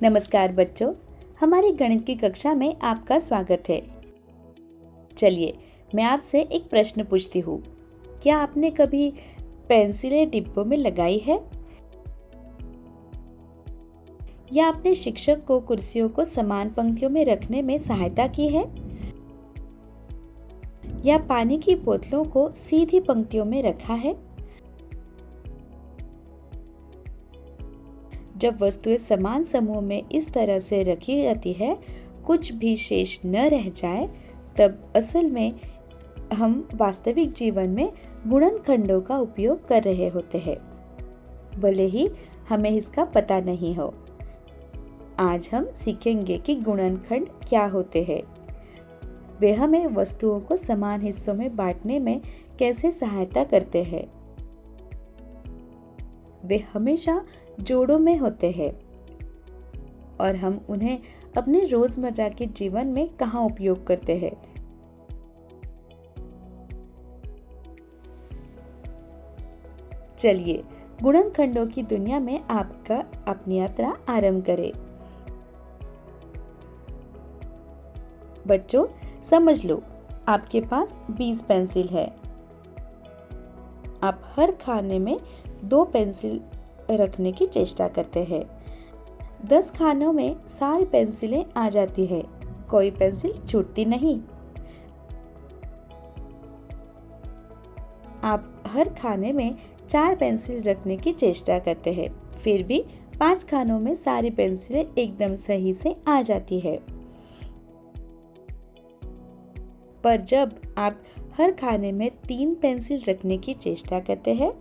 नमस्कार बच्चों, हमारी गणित की कक्षा में आपका स्वागत है। चलिए, मैं आपसे एक प्रश्न पूछती हूँ। क्या आपने कभी पेंसिलें डिब्बों में लगाई है? या आपने शिक्षक को कुर्सियों को समान पंक्तियों में रखने में सहायता की है? या पानी की बोतलों को सीधी पंक्तियों में रखा है? जब वस्तुएं समान समूह में इस तरह से रखी जाती है, कुछ भी शेष न रह जाए, तब असल में हम वास्तविक जीवन में गुणनखंडों का उपयोग कर रहे होते हैं, भले ही हमें इसका पता नहीं हो। आज हम सीखेंगे कि गुणनखंड क्या होते हैं। वे हमें वस्तुओं को समान हिस्सों में बांटने में कैसे सहायता करते हैं। वे हमेशा जोड़ों में होते हैं और हम उन्हें अपने रोजमर्रा के जीवन में कहाँ उपयोग करते हैं। चलिए, गुणनखंडों की दुनिया में अपनी यात्रा आरंभ करें। बच्चों, समझ लो, आपके पास 20 पेंसिल है। आप हर खाने में 2 पेंसिल रखने की चेष्टा करते हैं। 10 खानों में सारी पेंसिलें आ जाती है, कोई पेंसिल छूटती नहीं। आप हर खाने में 4 पेंसिल रखने की चेष्टा करते हैं, फिर भी 5 खानों में सारी पेंसिलें एकदम सही से आ जाती है। पर जब आप हर खाने में 3 पेंसिल रखने की चेष्टा करते हैं,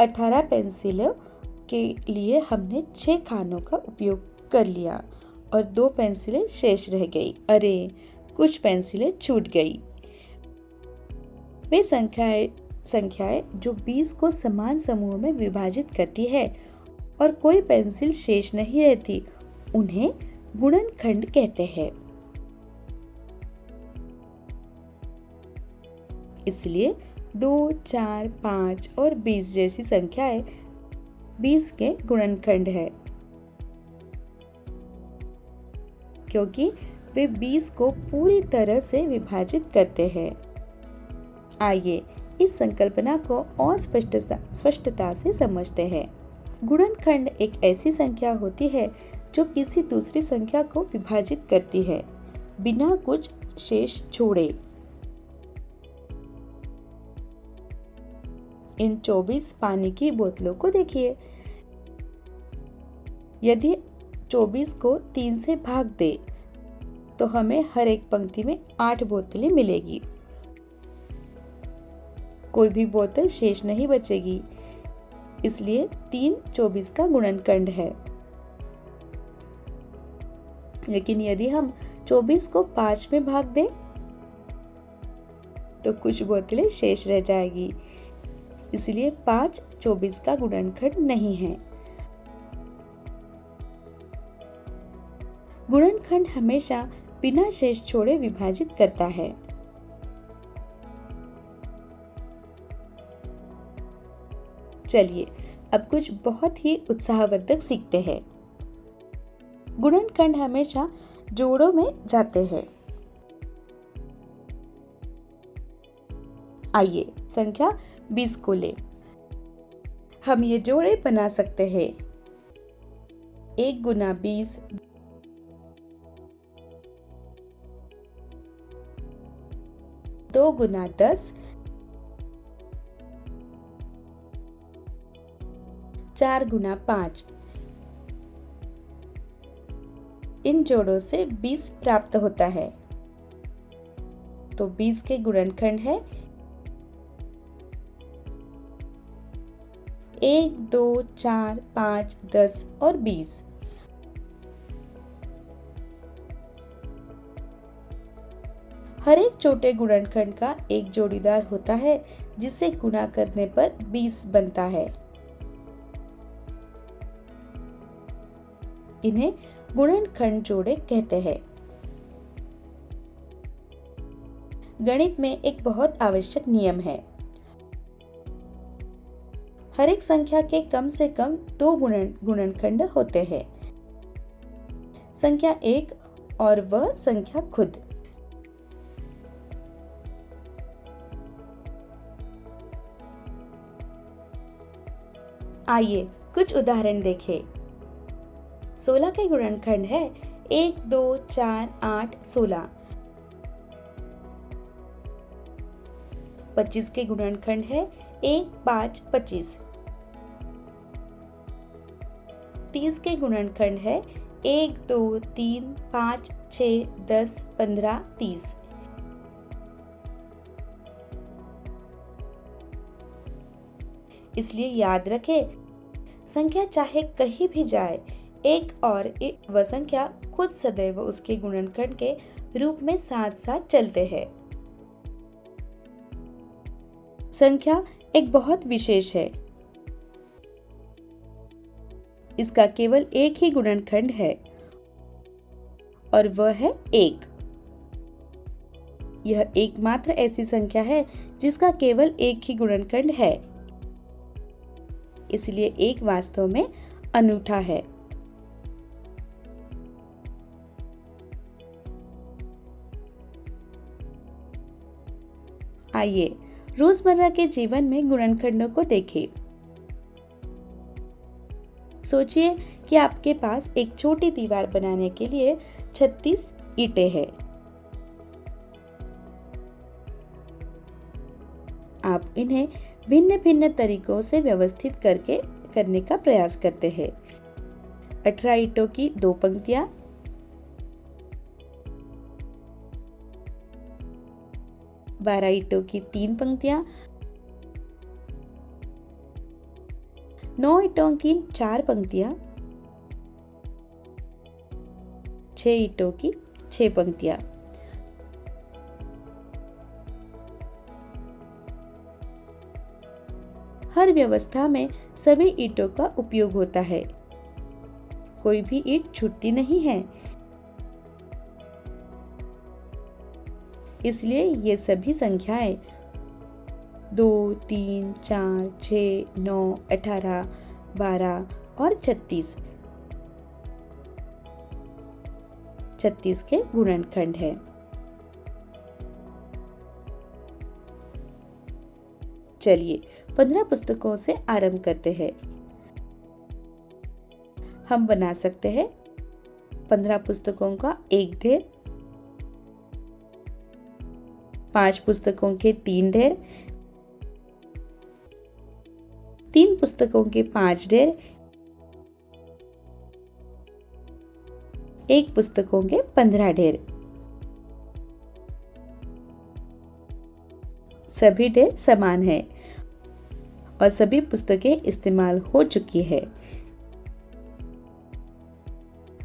18 पेंसिलों के लिए हमने 6 खानों का उपयोग कर लिया और 2 पेंसिलें शेष रह गई। अरे, कुछ पेंसिलें छूट गई। वे संख्याएं जो 20 को समान समूह में विभाजित करती है और कोई पेंसिल शेष नहीं रहती, उन्हें गुणनखंड कहते हैं। इसलिए 2, 4, 5 और 20 जैसी संख्याएं 20 के गुणनखंड है, क्योंकि वे 20 को पूरी तरह से विभाजित करते हैं। आइए इस संकल्पना को और स्पष्टता से समझते हैं। गुणनखंड एक ऐसी संख्या होती है जो किसी दूसरी संख्या को विभाजित करती है, बिना कुछ शेष छोड़े। इन 24 पानी की बोतलों को देखिए। यदि 24 को 3 से भाग दे तो हमें हर एक पंक्ति में 8 बोतलें मिलेगी। कोई भी बोतल शेष नहीं बचेगी, इसलिए 3 24 का गुणनखंड है। लेकिन यदि हम 24 को 5 में भाग दें तो कुछ बोतलें शेष रह जाएगी, इसलिए 5 24 का गुणनखंड नहीं है। गुणनखंड हमेशा बिना शेष छोड़े विभाजित करता है। चलिए, अब कुछ बहुत ही उत्साहवर्धक सीखते हैं। गुणनखंड हमेशा जोड़ों में जाते हैं। आइए संख्या 20 को ले। हम ये जोड़े बना सकते हैं। 1 गुना 20, 2 गुना 10, 4 गुना 5। इन जोड़ों से 20 प्राप्त होता है। तो 20 के गुणनखंड है 1, 2, 4, 5, 10 और 20। हर एक छोटे गुणनखंड का एक जोड़ीदार होता है, जिसे गुणा करने पर 20 बनता है। इन्हें गुणनखंड जोड़े कहते हैं। गणित में एक बहुत आवश्यक नियम है। हर एक संख्या के कम से कम 2 गुणनखंड होते हैं। संख्या एक और वह संख्या खुद। आइए कुछ उदाहरण देखें। 16 के गुणनखंड है 1, 2, 4, 8, 16। 25 के गुणनखंड है 1, 5, 25। 30 के गुणनखंड है 1, 2, 3, 5, 6, 10, 15, 30। इसलिए याद रखें, संख्या चाहे कहीं भी जाए, एक और वह संख्या खुद सदैव उसके गुणनखंड के रूप में साथ साथ चलते हैं। संख्या एक बहुत विशेष है। इसका केवल एक ही गुणनखंड है और वह है 1। यह एकमात्र ऐसी संख्या है जिसका केवल एक ही गुणनखंड है। इसलिए 1 वास्तव में अनूठा है। आइए रोजमर्रा के जीवन में गुणनखंडों को देखें। सोचिए कि आपके पास एक छोटी दीवार बनाने के लिए 36 ईंटें हैं। आप इन्हें भिन्न भिन्न तरीकों से व्यवस्थित करने का प्रयास करते हैं। 18 ईंटों की 2 पंक्तियां, 12 ईंटों की 3 पंक्तियां, 9 ईंटों की 4 पंक्तियां, 6 ईंटों की 6 पंक्तियां। हर व्यवस्था में सभी ईंटों का उपयोग होता है। कोई भी ईंट छूटती नहीं है। इसलिए ये सभी संख्याएं 2, 3, 4, 6, 9, 18, 12 और 36 के गुणनखंड है। चलिए 15 पुस्तकों से आरंभ करते हैं। हम बना सकते हैं 15 पुस्तकों का एक ढेर, 5 पुस्तकों के 3 ढेर, 3 पुस्तकों के 5 ढेर, 1 पुस्तकों के 15 ढेर। सभी ढेर समान हैं और सभी पुस्तकें इस्तेमाल हो चुकी है।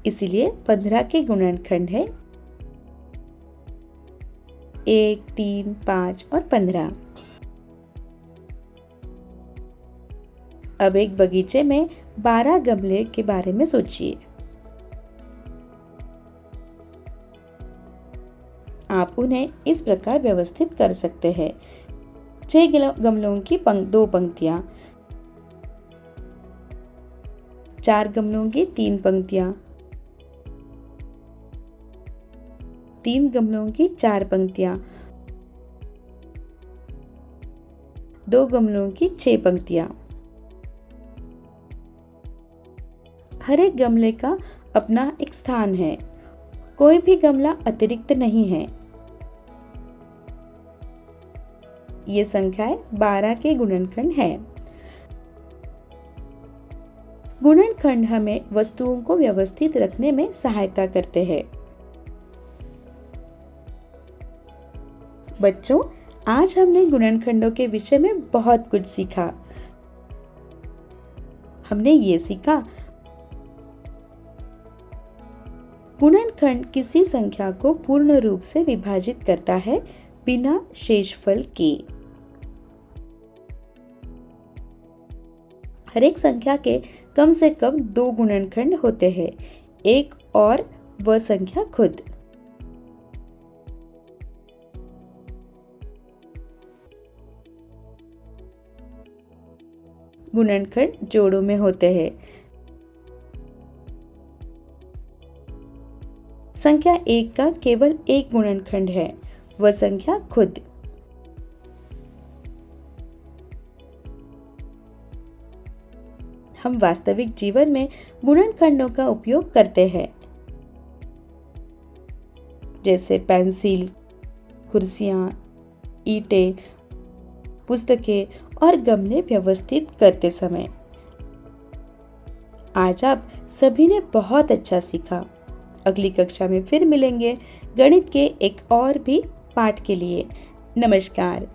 इसलिए 15 के गुणनखंड है 1, 3, 5 और 15। अब एक बगीचे में 12 गमले के बारे में सोचिए। आप उन्हें इस प्रकार व्यवस्थित कर सकते हैं। 6 गमलों की 2 पंक्तियां, 4 गमलों की 3 पंक्तियां, 3 गमलों की 4 पंक्तियां, 2 गमलों की 6 पंक्तियां। हर एक गमले का अपना एक स्थान है। कोई भी गमला अतिरिक्त नहीं है। ये संख्याएं 12 के गुणनखंड है। गुणनखंड हमें वस्तुओं को व्यवस्थित रखने में सहायता करते हैं। बच्चों, आज हमने गुणनखंडों के विषय में बहुत कुछ सीखा। हमने ये सीखा, गुणनखंड किसी संख्या को पूर्ण रूप से विभाजित करता है बिना शेषफल के। हर एक संख्या के कम से कम 2 गुणनखंड होते हैं, एक और वह संख्या खुद। गुणनखंड जोड़ों में होते हैं। संख्या 1 का केवल एक गुणनखंड है, वह संख्या खुद। हम वास्तविक जीवन में गुणनखंडों का उपयोग करते हैं, जैसे पेंसिल, कुर्सियां, ईंटें, पुस्तकें और गमले व्यवस्थित करते समय। आज आप सभी ने बहुत अच्छा सीखा। अगली कक्षा में फिर मिलेंगे गणित के एक और भी पाठ के लिए। नमस्कार।